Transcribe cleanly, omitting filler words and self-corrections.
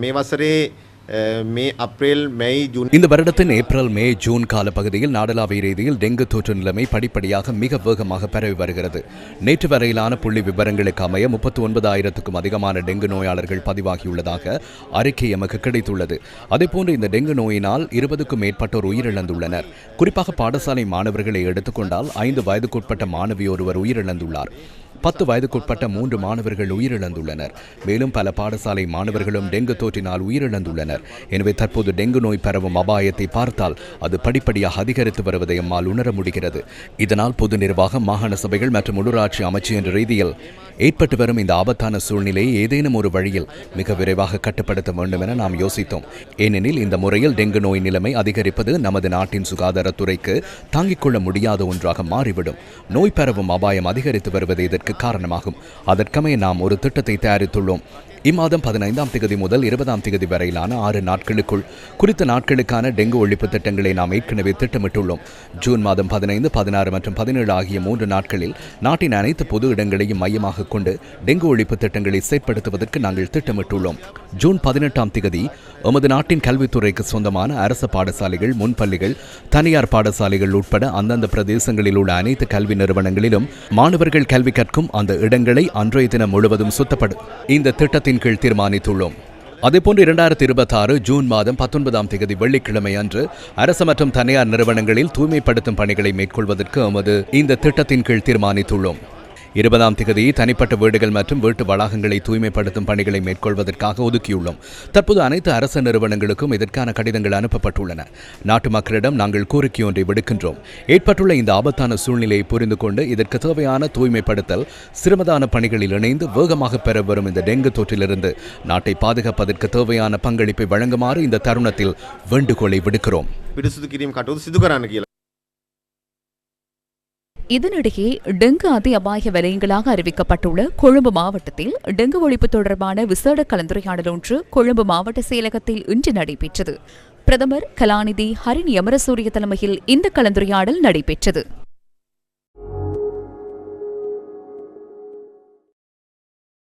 මේ වසරේ මේ අප්‍රේල් மே ஜூன் இந்த வருடத்தின் ஏப்ரல் மே ஜூன் காலப்பகுதியில் நாடளாவிய ரீதியில் டெங்கு தொற்று நிலைமை படிப்படியாக மிக வேகமாக பரவி வருகிறது. நேற்று வரையிலான புள்ளி விவரங்களுக்கு அமைய 39,000க்கும் அதிகமான டெங்கு நோயாளர்கள் பதிவாகியுள்ளதாக அறிக்கை எமக்கு கிடைத்துள்ளது. அதேபோன்று இந்த டெங்கு நோயினால் 20க்கும் மேற்பட்டோர் உயிரிழந்துள்ளனர். குறிப்பாக பாடசாலை மாணவர்களை எடுத்துக்கொண்டால் 5 வயதுக்குட்பட்ட மாணவி ஒருவர் உயிரிழந்துள்ளார். 10 வயதுக்குட்பட்ட 3 மாணவர்கள் உயிரிழந்துள்ளனர். மேலும் பல பாடசாலை மாணவர்களும் டெங்கு தொற்றினால் உயிரிழந்துள்ளனர். எனவே தற்போது டெங்கு நோய் பரவும் அபாயத்தை பார்த்தால் அது படிப்படியாக அதிகரித்து வருவதை நம்மால் உணர முடிகிறது. இதனால் பொது நிர்வாகம், மாகாண சபைகள் மற்றும் உள்ளூராட்சி அமைச்சு என்ற ரீதியில் ஏற்பட்டு வரும் இந்த ஆபத்தான சூழ்நிலையை ஏதேனும் ஒரு வழியில் மிக விரைவாக கட்டுப்படுத்த வேண்டும் என நாம் யோசித்தோம். ஏனெனில் இந்த முறையில் டெங்கு நோய் நிலைமை அதிகரிப்பது நமது நாட்டின் சுகாதாரத்துறைக்கு தாங்கிக் கொள்ள முடியாத ஒன்றாக மாறிவிடும். நோய் பரவும் அபாயம் அதிகரித்து வருவது இதற்கு காரணமாகும். அதற்கமைய நாம் ஒரு திட்டத்தை தயாரித்துள்ளோம். இம்மாதம் 15ஆம் தேதி முதல் 20ஆம் தேதி வரையிலான 6 நாட்களுக்குள் குறித்த நாட்களுக்கான டெங்கு ஒழிப்பு திட்டங்களை நாம் ஏற்கனவே திட்டமிட்டுள்ளோம். ஜூன் மாதம் 15, 16 மற்றும் 17 ஆகிய 3 நாட்களில் நாட்டின் அனைத்து பொது இடங்களையும் மையமாக கொண்டு டெங்கு ஒழிப்பு திட்டங்களை செயற்படுத்துவதற்கு நாங்கள் திட்டமிட்டுள்ளோம். ஜூன் 18ஆம் தேதி எமது நாட்டின் கல்வித்துறைக்கு சொந்தமான அரசு பாடசாலைகள், முன்பள்ளிகள், தனியார் பாடசாலைகள் உட்பட அந்தந்த பிரதேசங்களில் உள்ள அனைத்து கல்வி நிறுவனங்களிலும் மாணவர்கள் கல்வி கற்கும் அந்த இடங்களை அன்றைய தினம் முழுவதும் சுத்தப்படும் இந்த திட்டத்தின் கீழ் தீர்மானித்துள்ளோம். அதேபோன்று 2026 ஜூன் மாதம் 19ஆம் தேதி வெள்ளிக்கிழமை அன்று அரசு மற்றும் தனியார் நிறுவனங்களில் தூய்மைப்படுத்தும் பணிகளை மேற்கொள்வதற்கு எமது இந்த திட்டத்தின் கீழ் தீர்மானித்துள்ளோம். 20ஆம் தேதி தனிப்பட்ட வீடுகள் மற்றும் வீட்டு வளாகங்களை தூய்மைப்படுத்தும் பணிகளை மேற்கொள்வதற்காக ஒதுக்கியுள்ளோம். தற்போது அனைத்து அரசு நிறுவனங்களுக்கும் இதற்கான கடிதங்கள் அனுப்பப்பட்டுள்ளன. நாட்டு மக்களிடம் நாங்கள் கோரிக்கை ஒன்றை விடுக்கின்றோம். ஏற்பட்டுள்ள இந்த ஆபத்தான சூழ்நிலையை புரிந்து கொண்டு இதற்கு தேவையான தூய்மைப்படுத்தல், சிரமதான பணிகளில் இணைந்து வேகமாக பெற வரும் இந்த டெங்கு தொற்றிலிருந்து நாட்டை பாதுகாப்பதற்கு தேவையான பங்களிப்பை வழங்குமாறு இந்த தருணத்தில் வேண்டுகோளை விடுக்கிறோம். இதனிடையே டெங்கு அதி அபாய வலயங்களாக அறிவிக்கப்பட்டுள்ள கொழும்பு மாவட்டத்தில் டெங்கு ஒழிப்பு தொடர்பான விசேட கலந்துரையாடல் ஒன்று கொழும்பு மாவட்ட செயலகத்தில் இன்று நடைபெற்றது. பிரதமர் கலாநிதி ஹரிணி அமரசூரிய தலைமையில் இந்த கலந்துரையாடல் நடைபெற்றது.